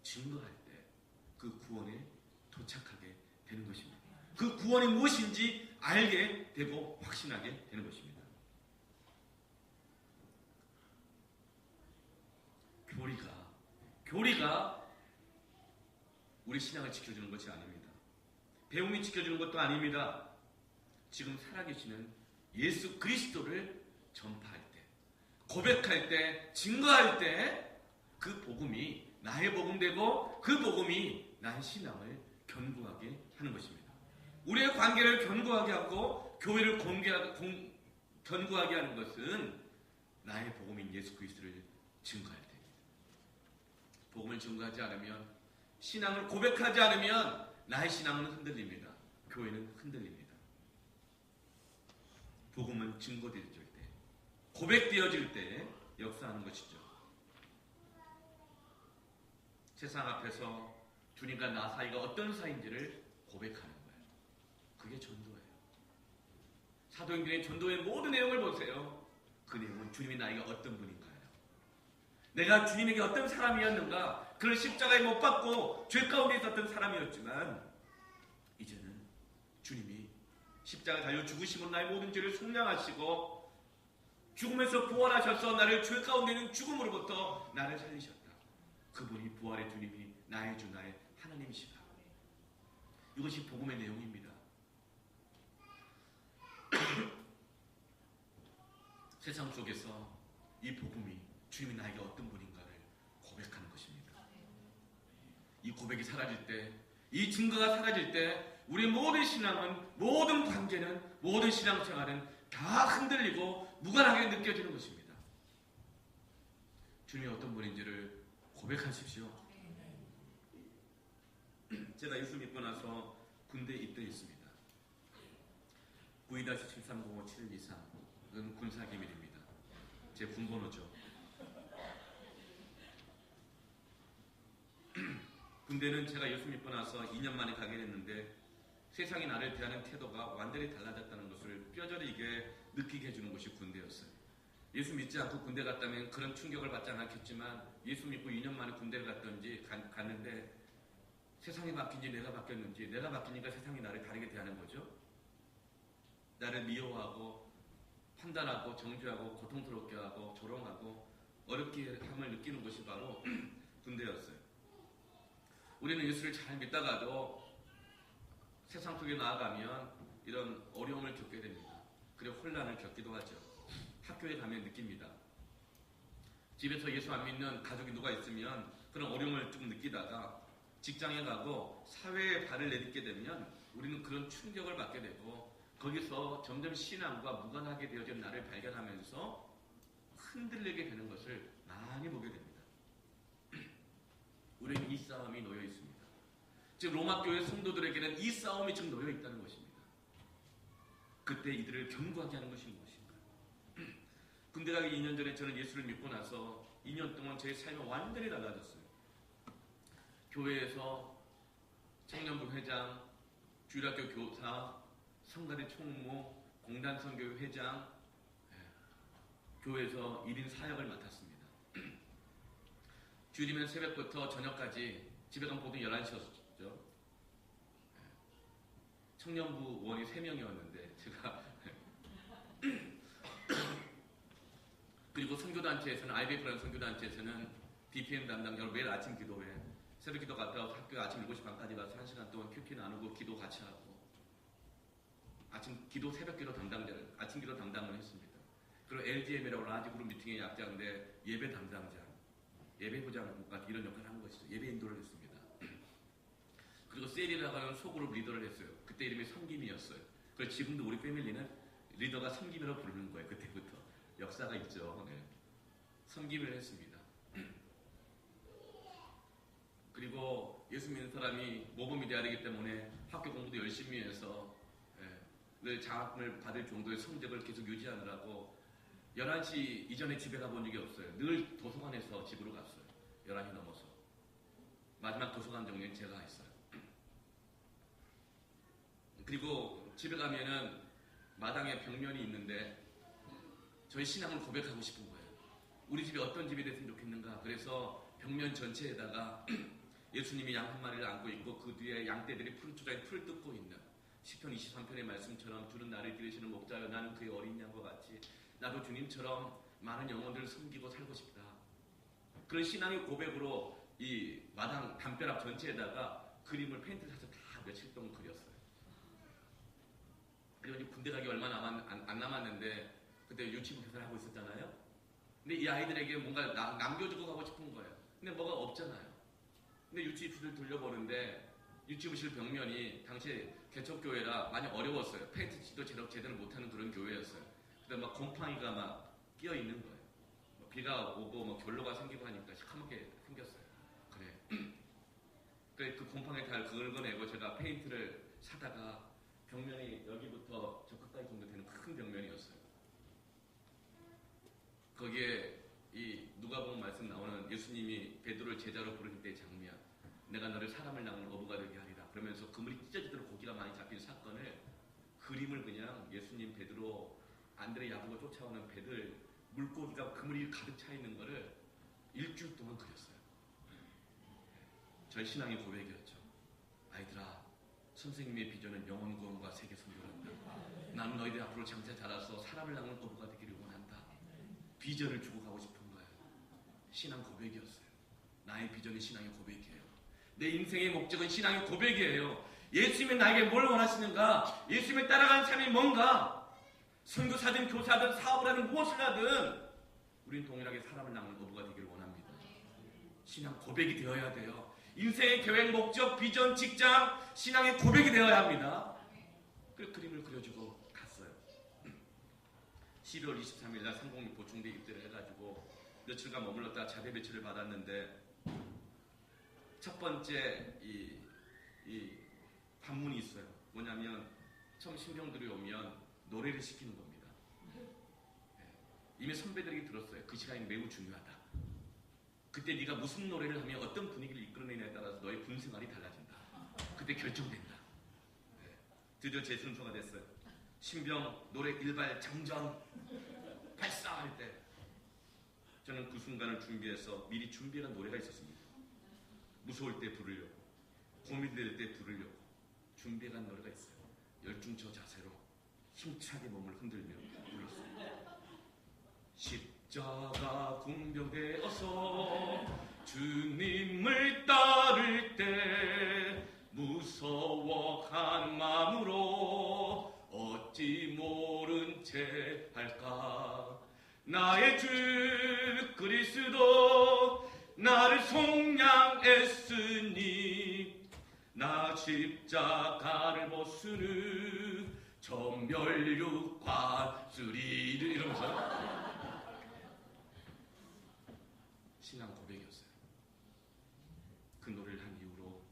증거할 때 그 구원에 도착하게 되는 것입니다. 그 구원이 무엇인지 알게 되고 확신하게 되는 것입니다. 교리가 우리 신앙을 지켜주는 것이 아닙니다. 배움이 지켜주는 것도 아닙니다. 지금 살아계시는 예수 그리스도를 전파할 때, 고백할 때, 증거할 때 그 복음이 나의 복음 되고 그 복음이 나의 신앙을 견고하게 하는 것입니다. 우리의 관계를 견고하게 하고 교회를 견고하게 하는 것은 나의 복음인 예수 그리스도를 증거할 때입니다. 복음을 증거하지 않으면, 신앙을 고백하지 않으면 나의 신앙은 흔들립니다. 교회는 흔들립니다. 복음은 증거되어질 때, 고백되어질 때 역사하는 것이죠. 세상 앞에서 주님과 나 사이가 어떤 사이인지를 고백하는 거예요. 그게 전도예요. 사도행전의 전도의 모든 내용을 보세요. 그 내용은 주님이 나에게 어떤 분인가요? 내가 주님에게 어떤 사람이었는가? 그를 십자가에 못 박고 죄 가운데 있었던 사람이었지만 이제는 주님이 십자가에 달려 죽으심으로 나의 모든 죄를 속량하시고 죽음에서 부활하셔서 나를 죄 가운데 있는 죽음으로부터 나를 살리셨다. 그분이 부활의 주님이 나의 주, 나의 하나님이시다. 이것이 복음의 내용입니다. 세상 속에서 이 복음이 주님이 나에게 어떤 분인가를 고백하는 것입니다. 이 고백이 사라질 때, 이 증거가 사라질 때 우리의 모든 신앙은, 모든 관계는, 모든 신앙생활은 다 흔들리고 무관하게 느껴지는 것입니다. 주님이 어떤 분인지를 고백하십시오. 제가 예수 믿고 나서 군대에 입대했습니다. 92-7305-7123은 군사기밀입니다. 제 군번호죠. 군대는 제가 예수 믿고 나서 2년 만에 가게 됐는데 세상이 나를 대하는 태도가 완전히 달라졌다는 것을 뼈저리게 느끼게 해주는 것이 군대였어요. 예수 믿지 않고 군대 갔다면 그런 충격을 받지 않았겠지만 예수 믿고 2년 만에 군대를 갔는데 세상이 바뀐지 내가 바뀌었는지, 내가 바뀌니까 세상이 나를 다르게 대하는 거죠. 나를 미워하고 판단하고 정죄하고 고통스럽게 하고 조롱하고 어렵게 함을 느끼는 것이 바로 군대였어요. 우리는 예수를 잘 믿다가도 세상 속에 나아가면 이런 어려움을 겪게 됩니다. 그리고 혼란을 겪기도 하죠. 학교에 가면 느낍니다. 집에서 예수 안 믿는 가족이 누가 있으면 그런 어려움을 좀 느끼다가 직장에 가고 사회에 발을 내딛게 되면 우리는 그런 충격을 받게 되고 거기서 점점 신앙과 무관하게 되어진 나를 발견하면서 흔들리게 되는 것을 많이 보게 됩니다. 우리는 이 싸움이 놓여 있습니다. 지금 로마교회 성도들에게는 이 싸움이 지금 놓여 있다는 것입니다. 그때 이들을 견고하게 하는 것이 무엇인가? 군대 가기 2년 전에 저는 예수를 믿고 나서 2년 동안 제 삶이 완전히 달라졌어요. 교회에서 청년부 회장, 주일학교 교사, 성가대 총무, 공단선교회 회장, 교회에서 1인 사역을 맡았습니다. 주일이면 새벽부터 저녁까지 집에 가면 보통 11시였죠. 청년부 원이 3명이었는데 제가 그리고 선교단체에서는 IBF라는 선교단체에서는 DPM 담당자로 매일 아침 기도회 새벽 기도 갔다 와서 학교 아침 7시 반까지 가서 1시간 동안 큐티 나누고 기도 같이 하고 아침 기도 새벽 기도 담당자를 아침 기도 담당을 했습니다. 그리고 LGM이라고 라지 그룹 미팅의 약자인데 예배 담당자, 예배부장 같은 이런 역할을 한 것이죠. 예배 인도를 했습니다. 그리고 셀이라고 하는 소그룹 리더를 했어요. 그때 이름이 섬김이었어요. 그래서 지금도 우리 패밀리는 리더가 섬김이라고 부르는 거예요. 그때부터 역사가 있죠. 네. 섬김을 했습니다. 그리고 예수 믿는 사람이 모범이 되어야 되기 때문에 학교 공부도 열심히 해서 늘 장학금을 받을 정도의 성적을 계속 유지하느라고 11시 이전에 집에 가본 적이 없어요. 늘 도서관에서 집으로 갔어요. 11시 넘어서. 마지막 도서관 정리는 제가 했어요. 그리고 집에 가면은 마당에 벽면이 있는데 저희 신앙을 고백하고 싶은 거예요. 우리 집이 어떤 집이 됐으면 좋겠는가. 그래서 벽면 전체에다가 예수님이 양 한 마리를 안고 있고 그 뒤에 양떼들이 푸른초장에 풀을 뜯고 있는 시편 23편의 말씀처럼 주는 나를 기르시는 목자여 나는 그의 어린 양과 같이 나도 주님처럼 많은 영혼들을 섬기고 살고 싶다. 그런 신앙의 고백으로 이 마당 담벼락 전체에다가 그림을 페인트 사서 다 며칠 동안 그렸어요. 그리고 이제 군대 가기 얼마 안 남았는데 그때 유치부 교사를 하고 있었잖아요. 근데 이 아이들에게 뭔가 남겨주고 가고 싶은 거예요. 근데 뭐가 없잖아요. 근데 유치부를 돌려보는데 유치부실 벽면이 당시에 개척교회라 많이 어려웠어요. 페인트도 제대로 못하는 그런 교회였어요. 근데 막 곰팡이가 막 끼어 있는 거예요. 비가 오고 뭐 결로가 생기고 하니까 시커멓게 생겼어요. 그래 그 곰팡이 잘 긁어내고 제가 페인트를 사다가 벽면이 여기부터 저 끝까지 정도 되는 큰 벽면이었어요. 거기에 이 누가복음 말씀 나오는 예수님이 베드로를 제자로 부르실 때의 장면, 내가 너를 사람을 낳는 어부가 되게 하리라. 그러면서 그물이 찢어지도록 고기가 많이 잡힌 사건을 그림을 그냥 예수님 베드로 안드레 야고보 쫓아오는 배들 물고기가 그물이 가득 차 있는 거를 일주일 동안 그렸어요. 저희 신앙의 고백이었죠. 아이들아, 선생님의 비전은 영혼 구원과 세계 선교란다. 나는 너희들 앞으로 장차 자라서 사람을 낳는 어부가 되기를 원한다. 비전을 주고 가고 싶은 거예요. 신앙 고백이었어요. 나의 비전은 신앙의 고백이에요. 내 인생의 목적은 신앙의 고백이에요. 예수님이 나에게 뭘 원하시는가? 예수님을 따라가는 삶이 뭔가? 선교사든 교사든 사업을 하든 무엇을 하든 우리는 동일하게 사람을 낳는 어부가 되기를 원합니다. 신앙 고백이 되어야 돼요. 인생의 계획, 목적, 비전, 직장, 신앙의 고백이 되어야 합니다. 그 그림을 그려주고 갔어요. 12월 23일 날 상공리 보충대 입대를 해가지고 며칠간 머물렀다가 자대 배치를 받았는데 첫 번째 이 관문이 있어요. 뭐냐면 처음 신병들이 오면 노래를 시키는 겁니다. 이미 선배들이 들었어요. 그 시간이 매우 중요하다. 그때 네가 무슨 노래를 하면 어떤 분위기를 이끌어내냐에 따라서 너의 군 생활이 달라진다. 그때 결정된다. 드디어 제 순서가 됐어요. 신병 노래 일발 장전 발사할 때 저는 그 순간을 준비해서 미리 준비한 노래가 있었습니다. 무서울 때 부르려고. 고민이 될 때 부르려고 준비해간 노래가 있어요. 열중처 자세로 힘차게 몸을 흔들며 불렀습니다. 십자가 군병되어서 주님을 따를 때 무서워하는 마음으로 어찌 모른 채 할까. 나의 주 그리스도 나를 속량했으니 나 십자가를 벗으르 전멸육과 쓰리를 이러면서 신앙 고백이었어요. 그 노래를 한 이후로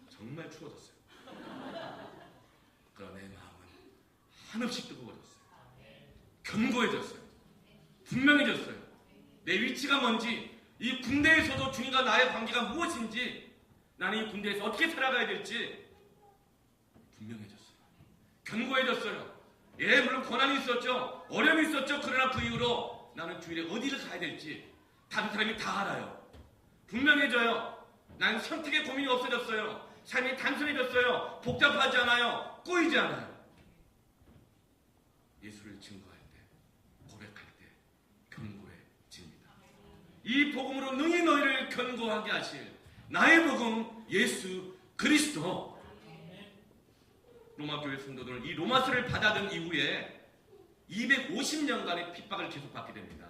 정말 추워졌어요. 그러나 내 마음은 한없이 뜨거워졌어요. 견고해졌어요. 분명해졌어요. 내 위치가 뭔지, 이 군대에서도 주님과 나의 관계가 무엇인지, 나는 이 군대에서 어떻게 살아가야 될지 분명해졌어요. 견고해졌어요. 예, 물론 고난이 있었죠. 어려움이 있었죠. 그러나 그 이후로 나는 주일에 어디를 가야 될지 다른 사람이 다 알아요. 분명해져요. 난 선택의 고민이 없어졌어요. 삶이 단순해졌어요. 복잡하지 않아요. 꼬이지 않아요. 예수를 증거할 때, 고백할 때 견고해집니다. 이 복음으로 능히 너희를 견고하게 하실 나의 복음 예수 그리스도. 로마교회 성도들은 이 로마서를 받아든 이후에 250년간의 핍박을 계속 받게 됩니다.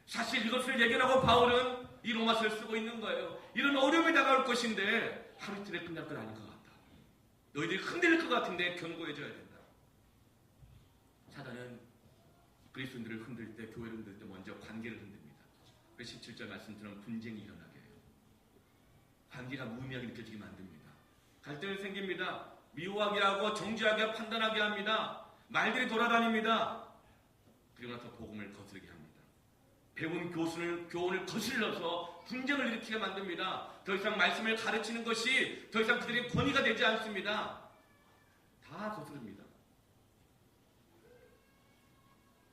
사실 이것을 예견하고 바울은 이 로마서를 쓰고 있는 거예요. 이런 어려움이 다가올 것인데 하루 이틀에 끝날 건 아닌 것 같다. 너희들이 흔들릴 것 같은데 견고해져야 된다. 사단은 그리스도인들을 흔들 때, 교회를 흔들 때 먼저 관계를 흔듭니다. 그래서 17절 말씀처럼 분쟁이 일어나게 해요. 관계가 무의미하게 느껴지게 만듭니다. 갈등이 생깁니다. 미워하게 하고 정죄하게 판단하게 합니다. 말들이 돌아다닙니다. 그리고 나서 복음을 거스르게 합니다. 배운 교훈을 거슬러서 분쟁을 일으키게 만듭니다. 더 이상 말씀을 가르치는 것이 더 이상 그들의 권위가 되지 않습니다. 다 거스릅니다.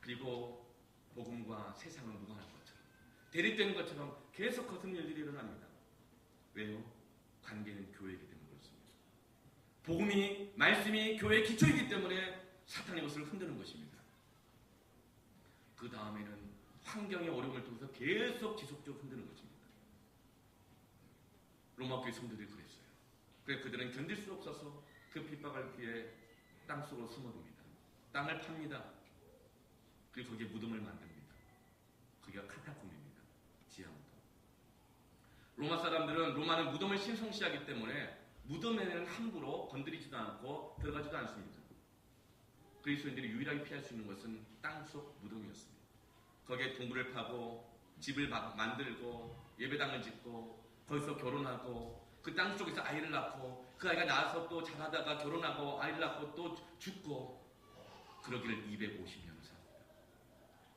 그리고 복음과 세상은 무관한 것처럼, 대립되는 것처럼 계속 거스르는 일들이 일어납니다. 왜요? 관계는 교회이기 때문에 그렇습니다. 복음이, 말씀이 교회의 기초이기 때문에 사탄이 것을 흔드는 것입니다. 그 다음에는 환경의 어려움을 통해서 계속 지속적으로 흔드는 것입니다. 로마교회 성도들이 그랬어요. 그래서 그들은 견딜 수 없어서 그 핍박을 피해 땅속으로 숨어듭니다. 땅을 팝니다. 그리고 거기에 무덤을 만듭니다. 거기가 카타콤입니다. 지하무덤. 로마 사람들은, 로마는 무덤을 신성시하기 때문에 무덤에는 함부로 건드리지도 않고 들어가지도 않습니다. 그리스도인들이 유일하게 피할 수 있는 것은 땅속 무덤이었습니다. 거기에 동굴을 파고 집을 만들고 예배당을 짓고 거기서 결혼하고 그 땅 속에서 아이를 낳고 그 아이가 낳아서 또 자라다가 결혼하고 아이를 낳고 또 죽고, 그러기를 250년을 삽니다.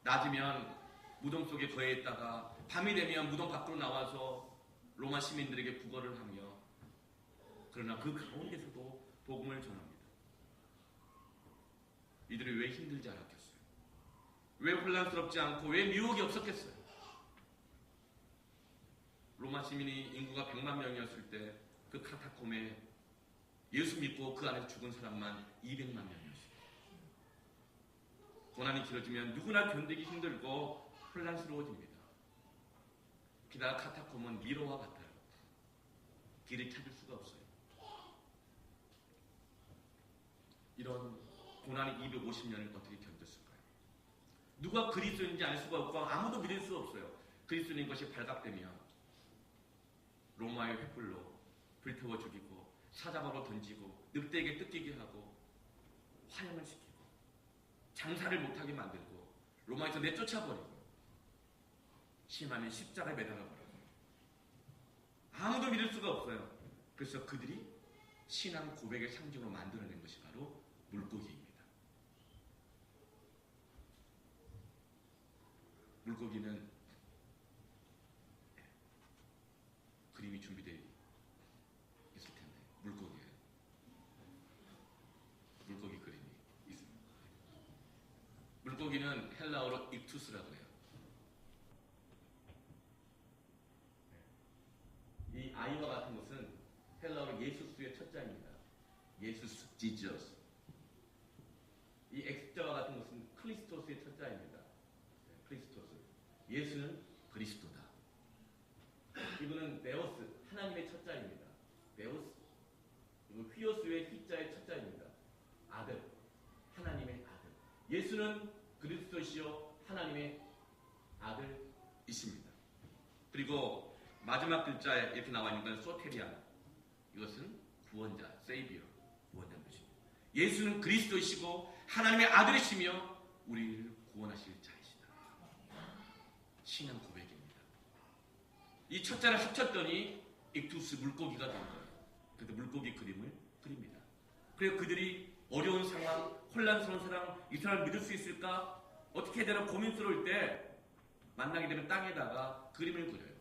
낮이면 무덤 속에 거해 있다가 밤이 되면 무덤 밖으로 나와서 로마 시민들에게 부거를 하며, 그러나 그 가운데서도 복음을 전합니다. 이들이 왜 힘들지 않았겠어요? 왜 혼란스럽지 않고 왜 미혹이 없었겠어요? 로마 시민이 인구가 100만 명이었을 때 그 카타콤에 예수 믿고 그 안에서 죽은 사람만 200만 명이었습니다. 고난이 길어지면 누구나 견디기 힘들고 혼란스러워집니다. 게다가 카타콤은 미로와 같아요. 길을 찾을 수가 없어요. 이런 고난이 250년을 어떻게 견뎠을까요? 누가 그리스도인지 알 수가 없고 아무도 믿을 수 없어요. 그리스도인 것이 발각되면 로마의 횃불로 불태워 죽이고 사자바로 던지고 늑대에게 뜯기게 하고 화형을 시키고 장사를 못하게 만들고 로마에서 내쫓아버리고 심하면 십자가에 매달아버리고 아무도 믿을 수가 없어요. 그래서 그들이 신앙 고백의 상징으로 만들어낸 것이 바로 물고기입니다. 물고기는 그림이 준비되어 있을 텐데, 물고기예요. 물고기 그림이 있습니다. 물고기는 헬라어로 익투스라고 해요. 이 아이와 같은 것은 헬라어로 예수스의 첫자입니다. 예수스, 지저스. 이 X자와 같은 것은 크리스토스의 첫자입니다. 크리스토스. 예수는 그리스도다. 이분은 데오스, 하나님의 첫자입니다. 데오스. 그리고 휘오스의 휘자의 첫자입니다. 아들, 하나님의 아들. 예수는 그리스도시요 하나님의 아들이십니다. 그리고 마지막 글자에 이렇게 나와 있는 건 소테리안. 이것은 구원자, 세이비어, 구원자인 것입니다. 예수는 그리스도이시고 하나님의 아들이시며 우리를 구원하실 자이시다. 신앙 고백입니다. 이 첫자를 합쳤더니 익투스, 물고기가 된 거예요. 그래서 물고기 그림을 그립니다. 그래서 그들이 어려운 상황, 혼란스러운 상황, 이 사람을 믿을 수 있을까? 어떻게 해야 되나 고민스러울 때 만나게 되면 땅에다가 그림을 그려요.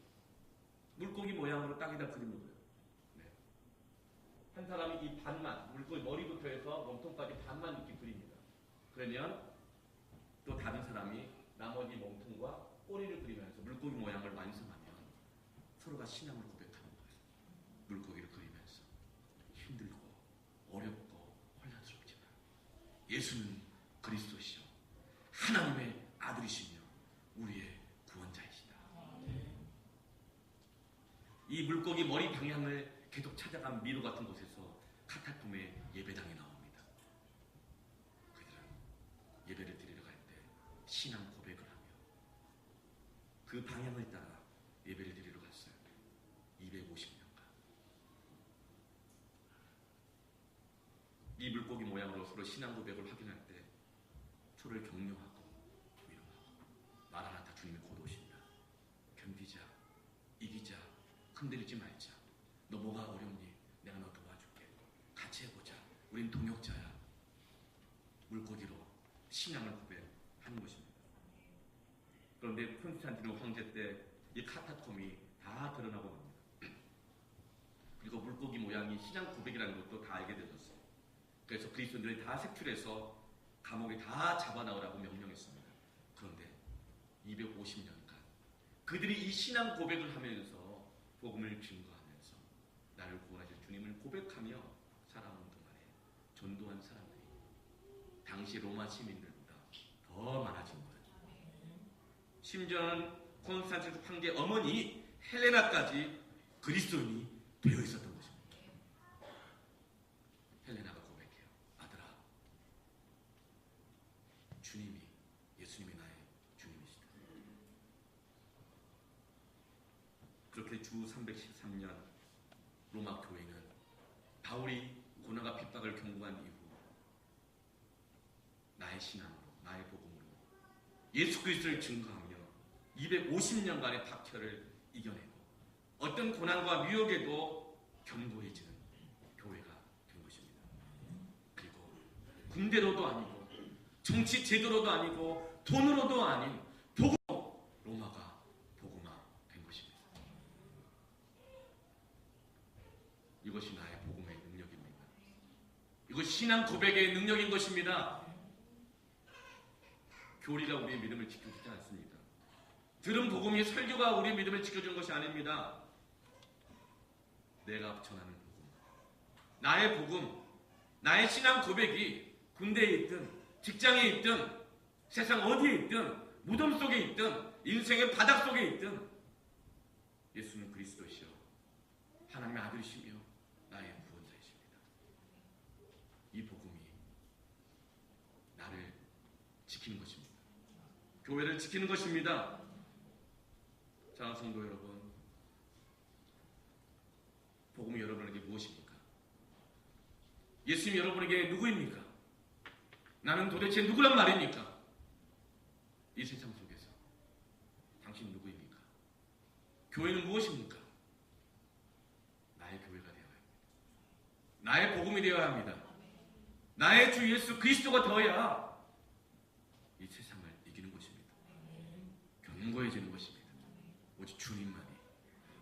물고기 모양으로 땅에다 그림을 그려요. 네. 한 사람이 이 반만, 물고기 머리부터 해서 몸통까지 반만 이렇게 그립니다. 그러면 또 다른 사람이 나머지 몸통과 꼬리를 그리면서 물고기 모양을 완성하면 서로가 신앙을 고백하는 거예요. 물고기를 그리면서 힘들고 어렵고 혼란스럽지만 예수는 그리스도시요 하나님의 아들이시며 우리의 구원자이시다. 이 물고기 머리 방향을 계속 찾아간 미로 같은 곳에서 카타콤의 예배당에 나옵니다. 그들은 예배를 드리러 갈 때 신앙 고백을 하며 그 방향을 따라 예배를 드리러 갔어요. 250년간. 이 물고기 모양으로 서로 신앙 고백을 확인할 때 서로를 격려하고 위로하고 마라나타 주님이 곧 오신다. 견디자, 이기자, 흔들리지 말자. 너 뭐가 어렵니? 내가 너 도와줄게. 같이 해보자. 우린 동역자야. 물고기로 신앙을 고백하는 것입니다. 그런데 콘스탄티노 황제 때 이 카타콤이 다 드러나고 맙니다. 그리고 물고기 모양이 신앙 고백이라는 것도 다 알게 되었어요. 그래서 그리스도인들이 다 색출해서 감옥에 다 잡아나오라고 명령했습니다. 그런데 250년간 그들이 이 신앙 고백을 하면서 복음을 증거하면서 나를 구원하실 주님을 고백하며 살아오는 동안에 전도한 사람들이 당시 로마 시민들보다 더 많아진 거예요. 심지어는 콘스탄티누스 황제 어머니 헬레나까지 그리스도인이 되어 있었던 것입니다. 헬레나가 고백해요. 아들아, 예수님이 나의 주님이시다. 그렇게 주 313년 로마 교회는 바울이 고난과 핍박을 경고한 이후 나의 신앙으로, 나의 복음으로 예수 그리스도를 증거하며 250년간의 박해를 이겨내고 어떤 고난과 유혹에도 견고해지는 교회가 된 것입니다. 그리고 군대로도 아니고 정치 제도로도 아니고 돈으로도 아닌 복음으로 로마가 복음화 된 것입니다. 이것이 나의 복음의 능력입니다. 이것이 신앙 고백의 능력인 것입니다. 교리가 우리의 믿음을 지켜주지 않습니다. 들은 복음이 설교가 우리의 믿음을 지켜주는 것이 아닙니다. 내가 전하는 복음, 나의 복음, 나의 신앙 고백이 군대에 있든 직장에 있든 세상 어디에 있든 무덤 속에 있든 인생의 바닥 속에 있든 예수는 그리스도시요 하나님의 아들이시며 나의 구원자이십니다. 이 복음이 나를 지키는 것입니다. 교회를 지키는 것입니다. 자, 성도 여러분, 복음이 여러분에게 무엇입니까? 예수님이 여러분에게 누구입니까? 나는 도대체 누구란 말입니까? 이 세상 속에서 당신 누구입니까? 교회는 무엇입니까? 나의 교회가 되어야 합니다. 나의 복음이 되어야 합니다. 나의 주 예수 그리스도가 되어야 이 세상을 이기는 것입니다. 견고해지는 것입니다.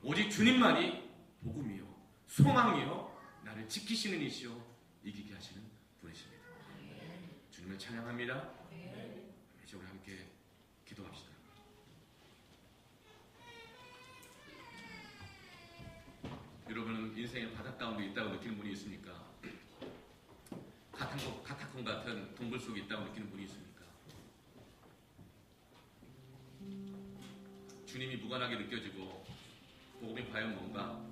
오직 주님만이 복음이요 소망이요 나를 지키시는 이시요 이기게 하시는 분이십니다. 주님을 찬양합니다. 이제 우리 함께 기도합시다. 여러분은 인생의 바닥 가운데 있다고 느끼는 분이 있습니까? 카타콤 같은 동굴 속에 있다고 느끼는 분이 있습니까? 주님이 무관하게 느껴지고 복음이 과연 뭔가?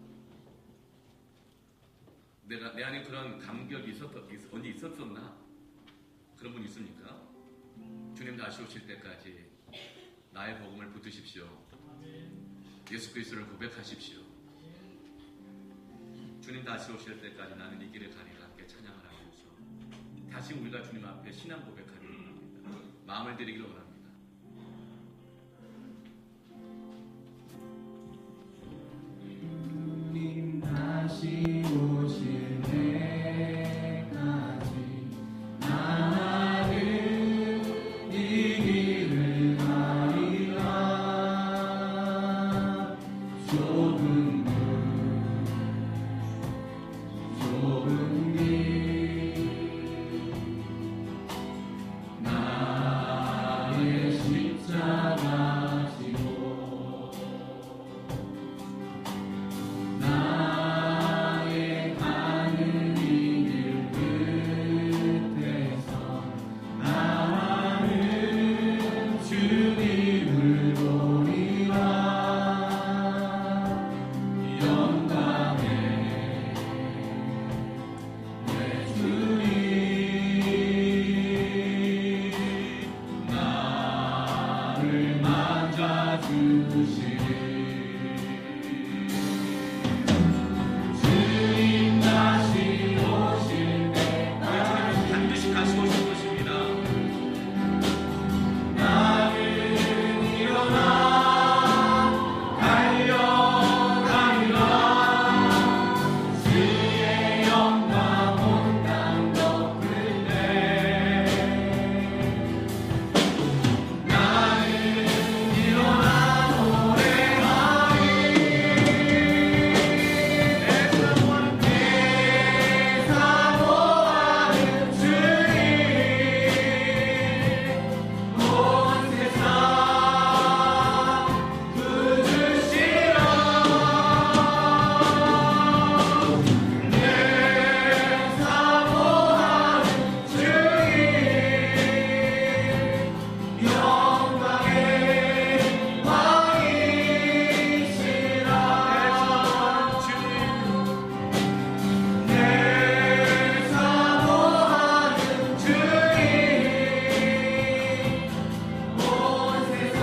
내 안에 그런 감격이 언제 있었었나? 그런 분 있습니까? 주님 다시 오실 때까지 나의 복음을 붙드십시오. 예수 그리스도를 고백하십시오. 주님 다시 오실 때까지 나는 이 길을 가리라 함께 찬양을 하면서 다시 우리가 주님 앞에 신앙 고백하기를 원합니다. 마음을 드리기를 원합니다. 주님 다시 오실 때까지 나는 이 길을 가리라. 좁은 길 나의 십자가 지고 나의 가는 이 길 끝에서 나는 주님을 보리라. 영광의 내 주님 나를 만져주시리. 주님 다시 오실 때까지 반드시 다시 오실 것입니다. 나는 일어나 달려가리라. 주의 영광 온 땅 덮을 때 나는 일어나 노래하리. 내 사모하는 주님 온 세상 부으시라. 내 사모하는 주님 영광의 왕이시라. 내 사모하는 주님 온 세상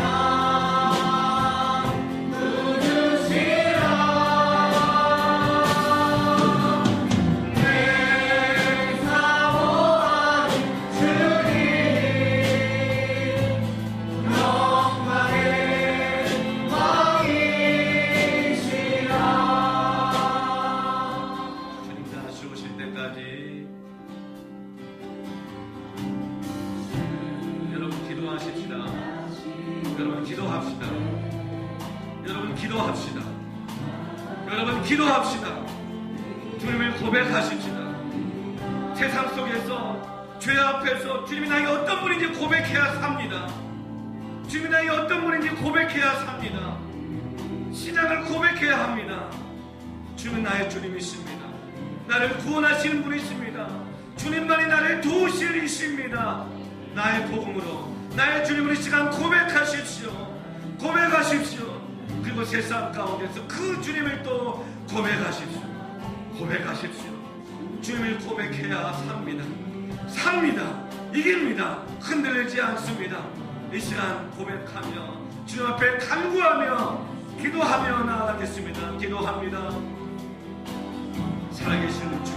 부으시라. 내 사모하는 주님 영광의 왕이시라. 주님 다시 오실 때까지 여러분 기도하십시다. 여러분 기도합시다. 여러분 기도합시다. 여러분 기도합시다. 주님을 고백하십시다. 세상 속에서 죄 앞에서 주님이 나에게 어떤 분인지 고백해야 삽니다. 주님이 나에게 어떤 분인지 고백해야 삽니다. 신앙을 고백해야 합니다. 주는 나의 주님이십니다. 나를 구원하시는 분이십니다. 주님만이 나를 도우실 이십니다. 나의 복음으로 나의 주님을 이 시간 고백하십시오. 고백하십시오. 그리고 세상 가운데서 그 주님을 또 고백하십시오. 고백하십시오. 주님을 고백해야 삽니다. 삽니다. 이깁니다. 흔들리지 않습니다. 이 시간 고백하며 주님 앞에 간구하며 기도하며 나아가겠습니다. 기도합니다. 살아계신 주